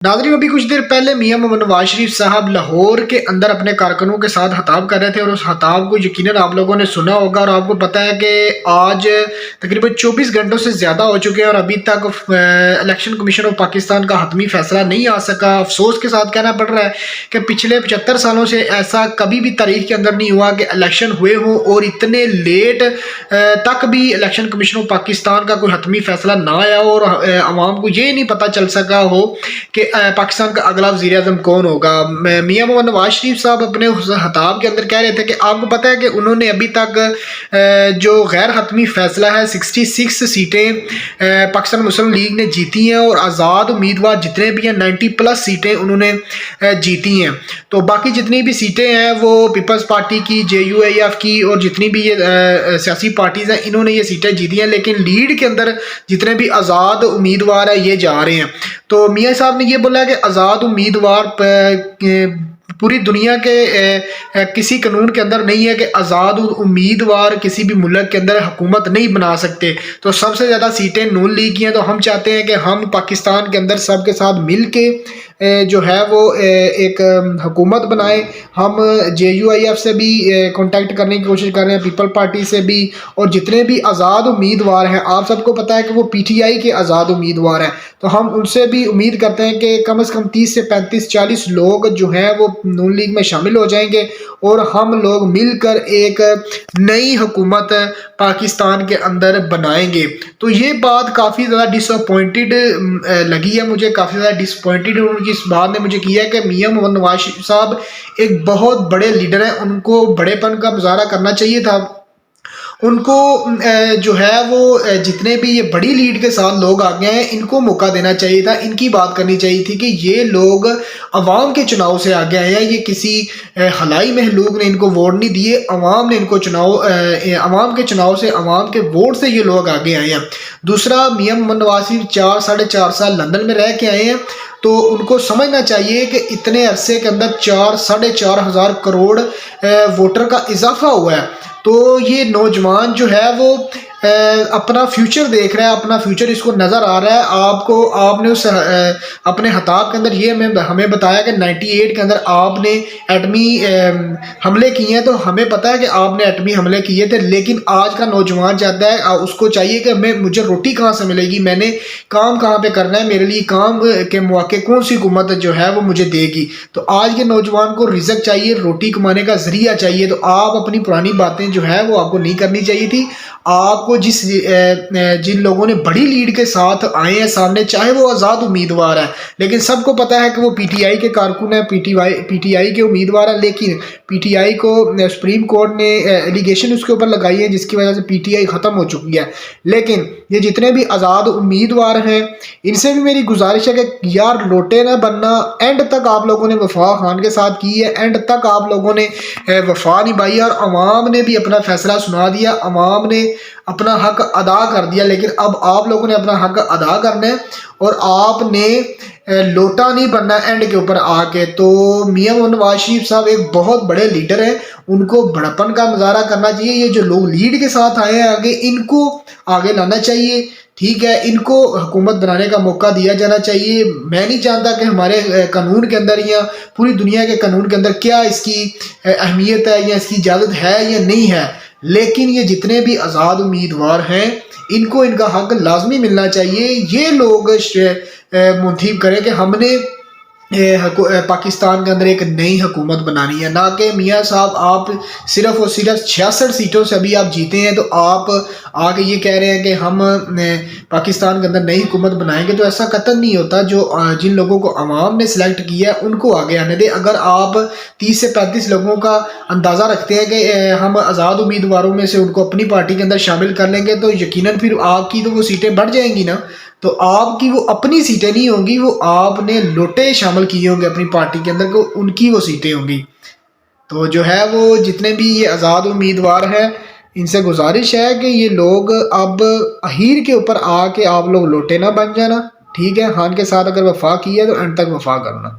नाज़रीन, अभी कुछ देर पहले मियां मोहम्मद नवाज शरीफ साहब लाहौर के अंदर अपने कारकुनों के साथ खिताब कर रहे थे, और उस खिताब को यकीनन आप लोगों ने सुना होगा। और आपको पता है कि आज तकरीबन 24 घंटों से ज़्यादा हो चुके हैं और अभी तक इलेक्शन कमीशन ऑफ पाकिस्तान का हतमी फैसला नहीं आ सका। अफसोस के साथ कहना पड़ रहा है कि पिछले 75 सालों से ऐसा कभी भी तारीख के अंदर नहीं हुआ कि इलेक्शन हुए हों और इतने लेट तक भी इलेक्शन कमीशन ऑफ पाकिस्तान का कोई हतमी फैसला ना आया हो और आवाम को ये नहीं पता चल सका हो कि पाकिस्तान का अगला वज़ीर आज़म कौन होगा। मियां मोहम्मद नवाज शरीफ साहब अपने उस खिताब के अंदर कह रहे थे कि आपको पता है कि उन्होंने अभी तक जो गैर हतमी फैसला है 66 सीटें पाकिस्तान मुस्लिम लीग ने जीती हैं और आज़ाद उम्मीदवार जितने भी हैं 90+ सीटें उन्होंने जीती हैं। तो बाकी जितनी भी सीटें हैं वो पीपल्स पार्टी की, JUAF की और जितनी भी ये सियासी पार्टीज़ हैं इन्होंने ये सीटें जीती हैं, लेकिन लीड के अंदर जितने भी आज़ाद उम्मीदवार हैं ये जा रहे हैं। तो मियां साहब ने ये बोला कि आज़ाद उम्मीदवार पूरी दुनिया के किसी कानून के अंदर नहीं है कि आज़ाद उम्मीदवार किसी भी मुल्क के अंदर हुकूमत नहीं बना सकते। तो सबसे ज़्यादा सीटें नून लीग की हैं, तो हम चाहते हैं कि हम पाकिस्तान के अंदर सब के साथ मिल के जो है वो एक हुकूमत बनाए। हम JUAF से भी कांटेक्ट करने की कोशिश कर रहे हैं, पीपल पार्टी से भी, और जितने भी आज़ाद उम्मीदवार हैं आप सबको पता है कि वो PTI के आज़ाद उम्मीदवार हैं, तो हम उनसे भी उम्मीद करते हैं कि कम से कम 30 से 35-40 लोग जो हैं वो नून लीग में शामिल हो जाएंगे और हम लोग मिलकर एक नई हुकूमत पाकिस्तान के अंदर बनाएंगे। तो ये बात काफ़ी ज़्यादा डिसअपॉइंटेड लगी है मुझे, काफ़ी ज़्यादा डिसअपॉइंटेड उनकी इस बात ने मुझे किया है कि मियां मोहम्मद नवाज शरीफ साहब एक बहुत बड़े लीडर हैं, उनको बड़ेपन का मुजाहरा करना चाहिए था। उनको जो है वो जितने भी ये बड़ी लीड के साथ लोग आ गए हैं इनको मौका देना चाहिए था, इनकी बात करनी चाहिए थी कि ये लोग अवाम के चुनाव से आगे आए हैं, ये किसी हलाई महलूक ने इनको वोट नहीं दिए, अवाम ने इनको अवाम के चुनाव से, अवाम के वोट से ये लोग आगे आए हैं। दूसरा, मियां मोहम्मद नवाज शरीफ 4-4.5 साल लंदन में रह के आए हैं, तो उनको समझना चाहिए कि इतने अरसे के अंदर 4-4.5 हज़ार करोड़ वोटर का इजाफा हुआ है। तो ये नौजवान जो है वो अपना फ्यूचर देख रहा है, अपना फ्यूचर इसको नज़र आ रहा है। आपने उस अपने खिताब के अंदर ये हमें बताया कि 98 के अंदर आपने एटमी हमले किए हैं, तो हमें पता है कि आपने एटमी हमले किए थे, लेकिन आज का नौजवान चाहता है, उसको चाहिए कि मुझे रोटी कहाँ से मिलेगी, मैंने काम कहाँ पे करना है, मेरे लिए काम के मौके कौन सी हुकूमत जो है वो मुझे देगी। तो आज के नौजवान को रिज़्क चाहिए, रोटी कमाने का ज़रिया चाहिए। तो आप अपनी पुरानी बातें जो है वो आपको नहीं करनी चाहिए थी। आपको जिन लोगों ने बड़ी लीड के साथ आए हैं सामने, चाहे वो आज़ाद उम्मीदवार है, लेकिन सबको पता है कि वो PTI के कारकुन है, PTI के उम्मीदवार है, लेकिन PTI को सुप्रीम कोर्ट ने एलिगेशन उसके ऊपर लगाई है जिसकी वजह से PTI ख़त्म हो चुकी है। लेकिन ये जितने भी आज़ाद उम्मीदवार हैं इनसे भी मेरी गुजारिश है कि यार लोटे ना बनना। एंड तक आप लोगों ने वफा खान के साथ की है, एंड तक आप लोगों ने वफा निभाई और अवाम ने भी अपना फैसला सुना दिया, अवाम ने अपना हक अदा कर दिया। लेकिन अब आप लोगों ने अपना हक अदा करना है और आपने लोटा नहीं बनना एंड के ऊपर आके। तो मियां मोहम्मद नवाज शरीफ साहब एक बहुत बड़े लीडर हैं, उनको बड़प्पन का मुजाहरा करना चाहिए। ये जो लोग लीड के साथ आए हैं आगे, इनको आगे लाना चाहिए, ठीक है, इनको हुकूमत बनाने का मौका दिया जाना चाहिए। मैं नहीं जानता कि हमारे कानून के अंदर या पूरी दुनिया के कानून के अंदर क्या इसकी अहमियत है या इसकी इजाज़त है या नहीं है, लेकिन ये जितने भी आज़ाद उम्मीदवार हैं इनको इनका हक लाजमी मिलना चाहिए। ये लोग मुंतखब करें कि हमने पाकिस्तान के अंदर एक नई हुकूमत बनानी है, ना कि मियाँ साहब आप सिर्फ और सिर्फ 66 सीटों से अभी आप जीते हैं तो आप आगे ये कह रहे हैं कि हम पाकिस्तान के अंदर नई हुकूमत बनाएंगे। तो ऐसा कतई नहीं होता। जिन लोगों को अवाम ने सिलेक्ट किया है उनको आगे आने दें। अगर आप 30 से 35 लोगों का अंदाज़ा रखते हैं कि हम आज़ाद उम्मीदवारों में से उनको अपनी पार्टी के अंदर शामिल कर लेंगे तो यकीनन फिर आपकी तो वो सीटें बढ़ जाएंगी ना। तो आपकी वो अपनी सीटें नहीं होंगी, वो आपने लोटे शामिल किए होंगे अपनी पार्टी के अंदर को, उनकी वो सीटें होंगी। तो जो है वो जितने भी ये आज़ाद उम्मीदवार हैं इनसे गुजारिश है कि ये लोग अब अहीर के ऊपर आके आप लोग लोटे ना बन जाना, ठीक है। खान के साथ अगर वफा की है तो एंड तक वफा करना।